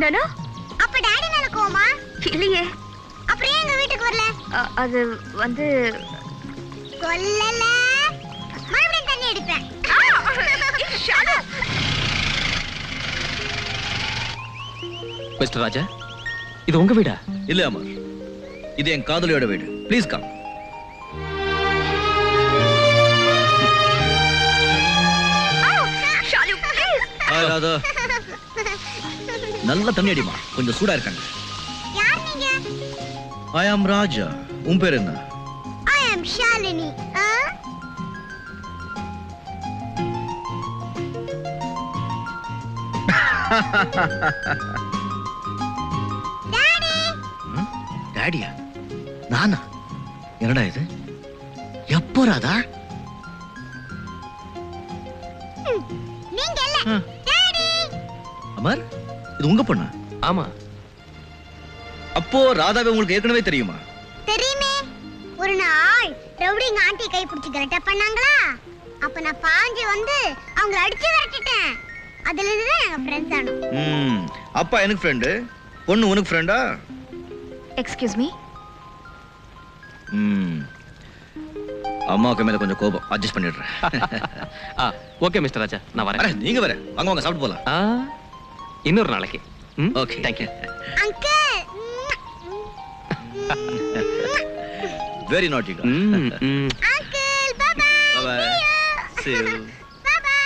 நானு அப்ப டாடி மேல கோவமா? இல்லையே. அப்புறம் ஏன் எங்க வீட்டுக்கு வரல? அது வந்து சொல்லல. மறுபடியும் தண்ணி அடிப்பேன். மிஸ்டர் ராஜா, இது உங்க வீடா? இல்ல அமர், இது என் காதலியோட வீடு. Please come. ராதா, நல்ல தண்ணி அடிமா, கொஞ்சம் சூடா இருக்காங்க. யார் நீங்க? ஐ ஆம் ராஜா. உன் பேர் என்ன? ஐ ஆம் ஷாலினி. டாடி. டாடியா? நானா? என்னடா இது? எப்போ ராதா? நீங்க இல்ல. டாடி. அமர், இது உங்க பொண்ணா? ஆமா. அப்போ ராதாவை உங்களுக்கு ஏற்கனவே தெரியுமா? தெரியுமே. ஒரு நாள் ரவுடிங்க ஆண்டி கை பிடிச்சு கரெக்டா பண்ணாங்களா? அப்ப நான் பாஞ்சு வந்து அவங்கள அடிச்சு விரட்டிட்டேன். அதுல இருந்து தான் எங்க ஃப்ரெண்ட்ஸ் ஆனோம். அப்பா எனக்கு ஃப்ரெண்டு, பொண்ணு உனக்கு ஃப்ரெண்டா? Excuse me. அம்மாவுக்கு மேல கொஞ்சம் கோபம், அட்ஜஸ்ட் பண்ணிடுறேன். ஓகே மிஸ்டர் ராஜா, நான் வரேன். நீங்க வர வாங்க, வாங்க சாப்பிட்டு போலாம். இன்னொரு நாளைக்கு. Okay, thank you. Uncle. Very naughty. Uncle, bye bye. Bye bye. See you. Bye bye.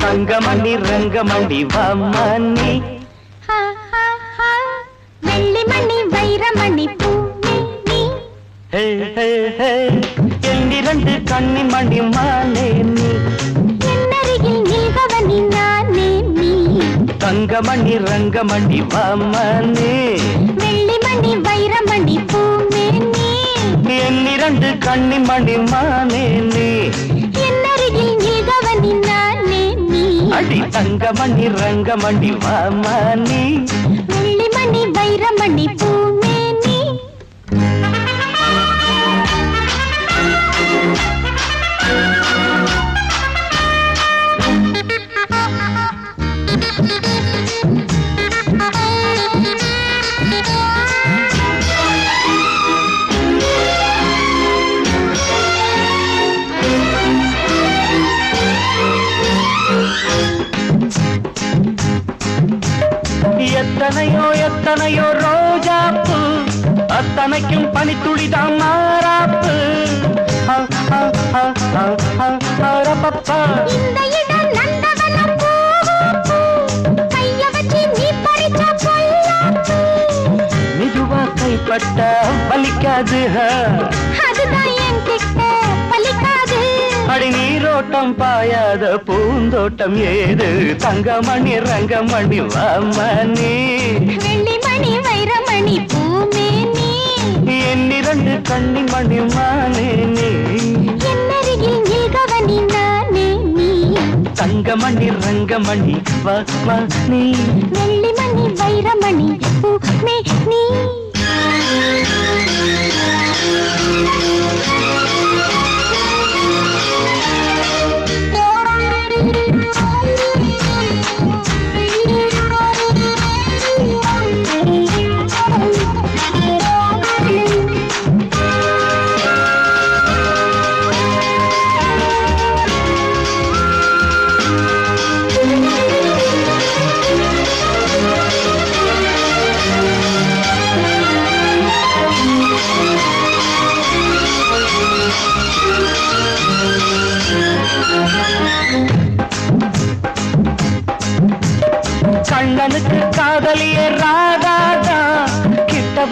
Rangamani Rangamani வாமணி வெள்ளி மணி வைரமணி பூமணி எண்ணிரண்டு கண்ணி மணி மானே நீ என்னருகில் நில்பவனி நானே நீ தங்கமணி ரங்கமணி வாமணி வெள்ளி மணி வைரமணி பூமணி எண்ணிரண்டு கண்ணி மணி மானே நீ என்னருகில் நில்பவனி நானே நீ அடி தங்கமணி ரங்கமணி வாமணி வெள்ளி மணி வைரமணி பூமணி எத்தனையோ எத்தனையோ ரோஜாப்பு அத்தனைக்கும் பனித்துளிதான் மாறாப்பு இந்த இடம் நந்தவனம் பூ கைய வச்சு நீ பறிச்ச பொல்லாப்பு மெதுவா கைப்பட்ட வலிக்காது அதுதான் என் கிட்ட பலிக்காது அடி நீரோட்டம் பாயாத பூந்தோட்டம் ஏது தங்கமணி ரங்கமணி வாமணி வெள்ளி மணி வைரமணி பூமேனி எண்ணிரண்டு கண்ணி மணி மானே நீ என்னருகில் நில்கவனி நானே நீ தங்கமணி ரங்கமணி வாமணி வெள்ளி மணி வைரமணி பூமேனி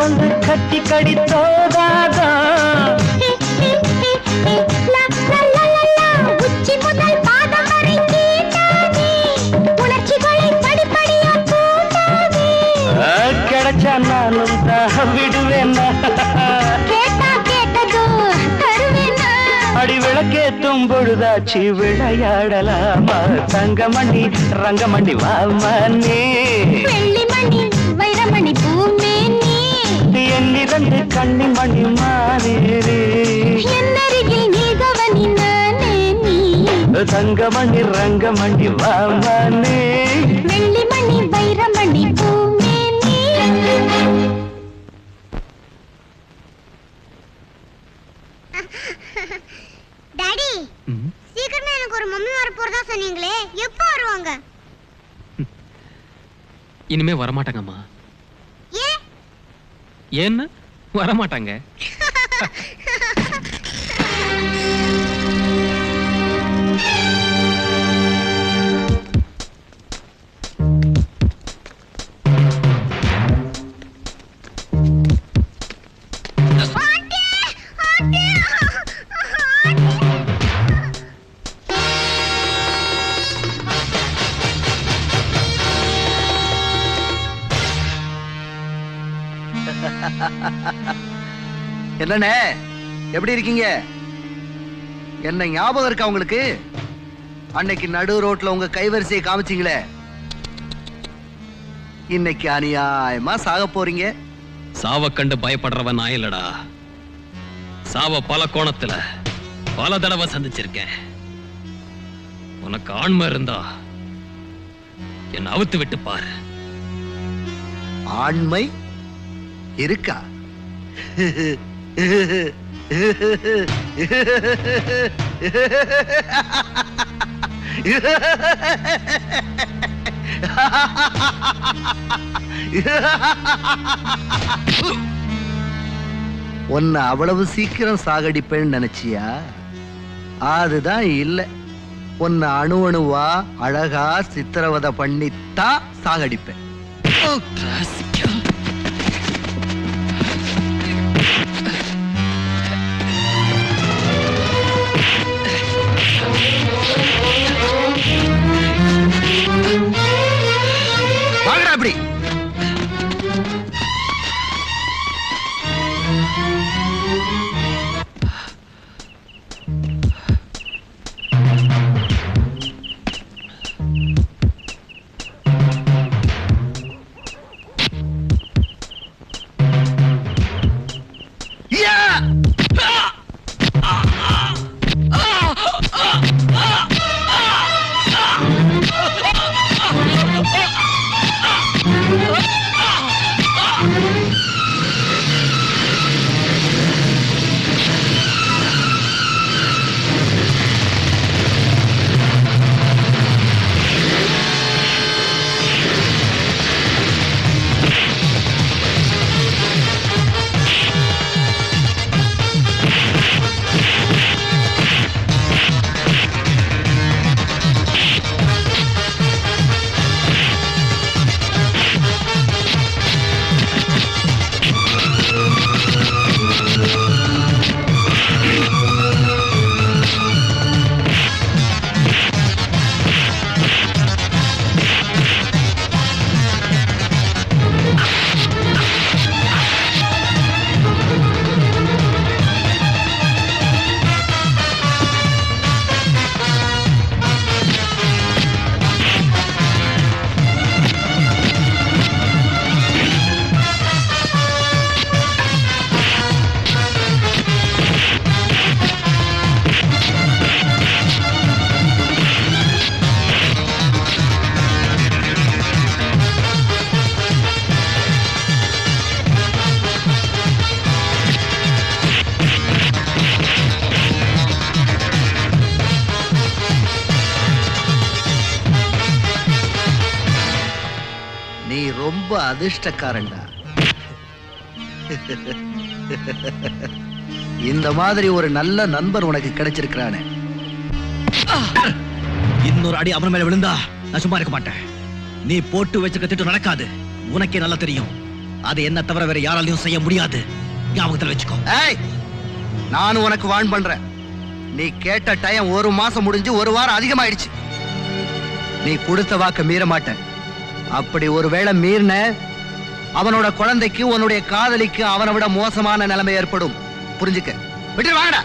வந்து கட்டி கடித்தோதாதா உச்சி முதல் பாதம் வரை கேட்டானே உணர்ச்சிகளை படிப்படியா கூட்டானே கிடைச்சா நானும் தான் விடுவேன் கேட்டா கேட்டதோ தருவேனா அடி விளக்கேத்தும் பொழுதாச்சு விளையாடலாமா தங்கமணி ரங்கமணி வாமனே வெள்ளிமணி வைரமணி பூமேனி என்னிரண்டு கண்ணிமணி மாறேரே என்னருகில் நீ கவனி நானே நீ தங்கமணி ரங்கமணி வாமனே வெள்ளிமணி வைரமணி பூமேனி டாடி சீக்கிரமா எனக்கு ஒரு மம்மி வர போறதா சொன்னீங்களே எப்போ வருவாங்க இனிமே வரமாட்டாங்கம்மா. ஏன் ஏன்னு வரமாட்டாங்க. என்னண்ணே எப்படி இருக்கீங்க? என்ன ஞாபகம் இருக்கா உங்களுக்கு? அன்னைக்கு நடு ரோட்ல உங்க கைவரிசையை காமிச்சீங்களே, இன்னைக்கு அநியாயமா சாக போறீங்க. சாவ கண்டு பயப்படுறவன் நான் இல்லடா. சாவ பல கோணத்துல பல தடவை சந்திச்சிருக்கேன். உனக்கு ஆண்மை இருந்தா என்ன அவுத்து விட்டு பாரு. ஆண்மை இருக்கா? உன்னை அவ்வளவு சீக்கிரம் சாகடிப்பேன்னு நினைச்சியா? அதுதான் இல்ல. உன்னை அணு அணுவா அழகா சித்திரவதை பண்ணித்தான் சாகடிப்பேன். வாங்கடா அப்படி. நீ ரொம்ப அதிர்ஷ்டக்காரன்டா. இந்த மாதிரி ஒரு நல்ல நண்பர் உனக்கு கிடைச்சிருக்கிறானே. இன்னொரு அடி அவன் மேல விழுந்தா நான் சும்மா இருக்க மாட்டேன். நீ போட்டு வச்சுக்க திட்டம் நடக்காது. உனக்கே நல்லா தெரியும். அது என்ன தவிர வேற யாராலையும் செய்ய முடியாது. ஞாபகத்துல வச்சுக்கோ. ஏய், நானும் உனக்கு வார்ன் பண்றேன். நீ கேட்ட டைம் 1 மாசம் முடிஞ்சு 1 வாரம் அதிகமாயிடுச்சு. நீ கொடுத்த வாக்க மீற மாட்ட. அப்படி ஒருவேளை மீறின, அவனோட குழந்தைக்கு உன்னுடைய காதலிக்கு அவனை விட மோசமான நிலைமை ஏற்படும். புரிஞ்சுக்க. விட்டு வாங்கடா.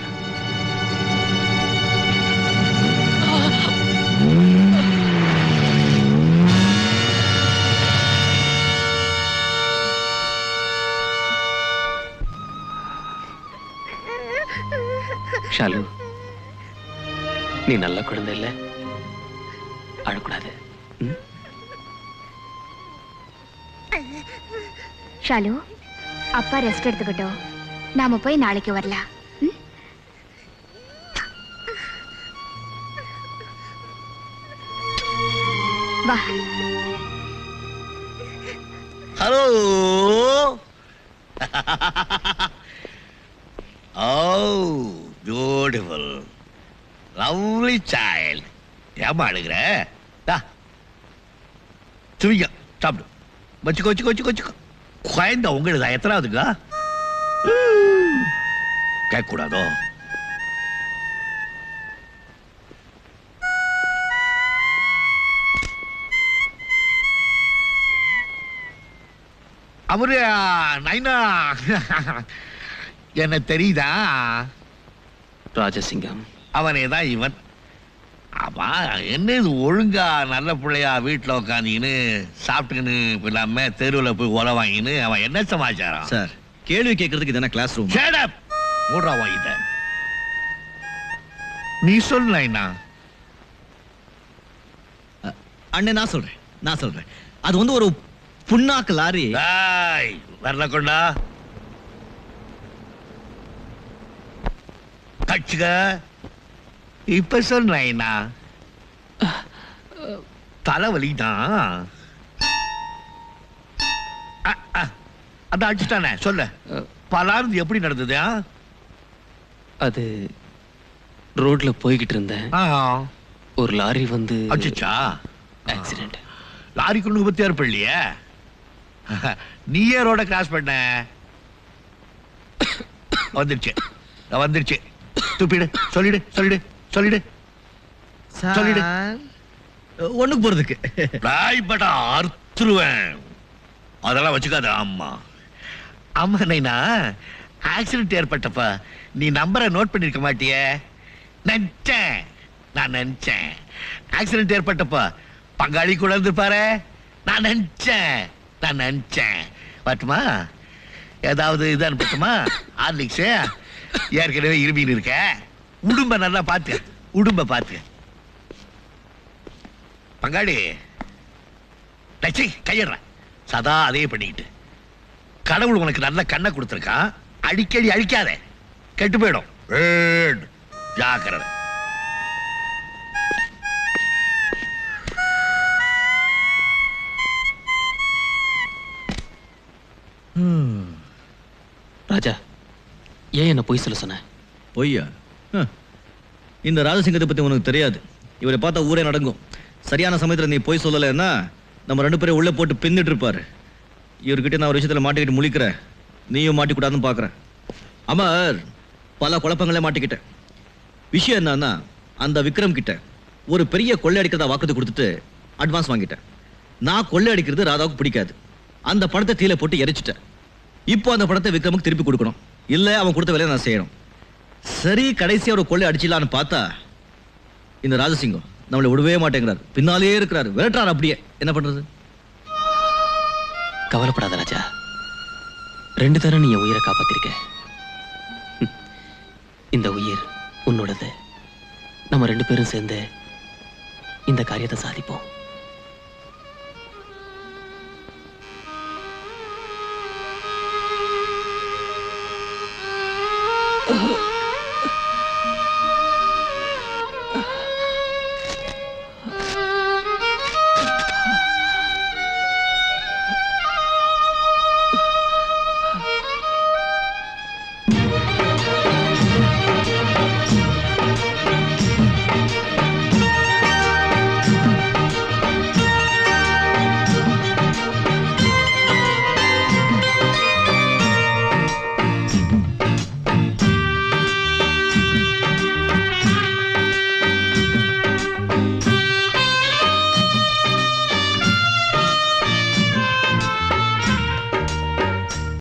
ஷாலு, நீ நல்ல குழந்தை இல்ல, அழக்கூடாது. ஷாலு, அப்பா ரெஸ்ட் எடுத்துக்கிட்டோம். நாம போய் நாளைக்கு வரலாம். ம்? வா. Hello. Oh, beautiful. Lovely child. ஏமா அழுகிற? சுவிங்க சாப்பிடு. வச்சுக்கோ வச்சுக்கோ வச்சுக்கோ வச்சுக்கோ. குழந்தை உங்களுக்கு எத்தனாவதுங்க? கேட்கக்கூடாதோ? அவரு நைனா என்ன தெரியுதா? ராஜசிங்கம் அவனே தான் இவன். ஆமா, என்ன இது ஒழுங்கா நல்ல பிள்ளையா வீட்டுல உட்காந்துக்கின்னு சாப்பிட்டுக்கின்னு இல்லாம தெருவில் போய் உல வாங்கின்னு அவன் என்ன சமாச்சாரம்? சார், கேள்வி கேட்கறதுக்கு இது என்ன கிளாஸ் ரூம்? மூடா வாங்கிட்ட. நீ சொல்லு நைனா. அண்ணே, நான் சொல்றேன். அது வந்து ஒரு புண்ணாக்கு லாரி. வரல கொண்டா கட்சிக. இப்ப சொன்னா தலைவலிதான். அதான் அடிச்சுட்டானே. சொல்ல பலாருந்து எப்படி நடந்தது? அது ரோட்ல போய்கிட்டு இருந்தேன். ஒரு லாரி வந்து அடிச்சா ஆக்சிடென்ட். லாரிக்கு 36 பள்ளியே. நீயே ரோட கிராஸ் பண்ண. வந்துருச்சு. துப்பிடு. சொல்லிடு. ஒண்ணுக்கு போறதுக்கு ராய்படா அறுத்துருவேன். அதெல்லாம் வச்சுக்காத. ஆமா நைனா, ஆக்சிடென்ட் ஏற்பட்டப்ப நீ நம்பரை நோட் பண்ணிருக்க மாட்டியே. நான் நினைச்சேன் ஆக்சிடென்ட் ஏற்பட்டப்ப பங்காளி கூட இருந்திருப்பாரு. நான் நினைச்சேன். பட்டுமா ஏதாவது இது அனுப்பட்டுமா? ஹார்லிக்ஸ் ஏற்கனவே இருமின்னு இருக்க. உடும்ப நல்லா பார்த்து பங்காளி கையிடுற. சதா அதே பண்ணிக்கிட்டு கடவுள் உனக்கு நல்ல கண்ணை கொடுத்துருக்கான். அடிக்கடி அழிக்காத, கெட்டு போயிடும். ஜாக்கிரதை. ராஜா, ஏன் என்ன பொய் சொல்ல சொன்ன? பொய்யா? இந்த ராஜசிங்கத்தை பத்தி உனக்கு தெரியாது. இவரை பார்த்தா ஊரே நடங்கும். சரியான சமயத்துல நீ பொய் சொல்லலைன்னா நம்ம 2 பேரும் உள்ள போட்டு பின்னிட்டு இருப்பாரு. இவர்கிட்ட நான் ஒரு விஷயத்துல மாட்டிக்கிட்டு முழிக்கிறேன். நீயும் மாட்டிக்கூடாதுன்னு பாக்குறேன். அமர், பல குழப்பங்களே மாட்டிக்கிட்டேன். விஷயம் என்னன்னா, அந்த விக்ரம் கிட்ட ஒரு பெரிய கொள்ளை அடிக்கிறதா வாக்குறுதி கொடுத்துட்டு அட்வான்ஸ் வாங்கிட்டேன். நான் கொள்ளை அடிக்கிறது ராதாவுக்கு பிடிக்காது. அந்த பணத்தை தீல போட்டு எரிச்சிட்டேன். இப்போ அந்த பணத்தை விக்ரமுக்கு திருப்பி கொடுக்கணும். இல்ல அவன் கொடுத்த வேலையை நான் செய்யணும். சரி, கடைசியா ஒரு கொள்ளை அடிச்சிடலான்னு பார்த்தா இந்த ராஜசிங்கம் நம்மளை விடவே மாட்டேங்கிறார். பின்னாலே இருக்கிறாரு, விரட்டுறாரு. அப்படியே என்ன பண்றது? கவலைப்படாத ராஜா, 2 தடவை நீ என் உயிரை காப்பாத்திருக்க. இந்த உயிர் உன்னோடது. நம்ம 2 பேரும் சேர்ந்து இந்த காரியத்தை சாதிப்போம். Oh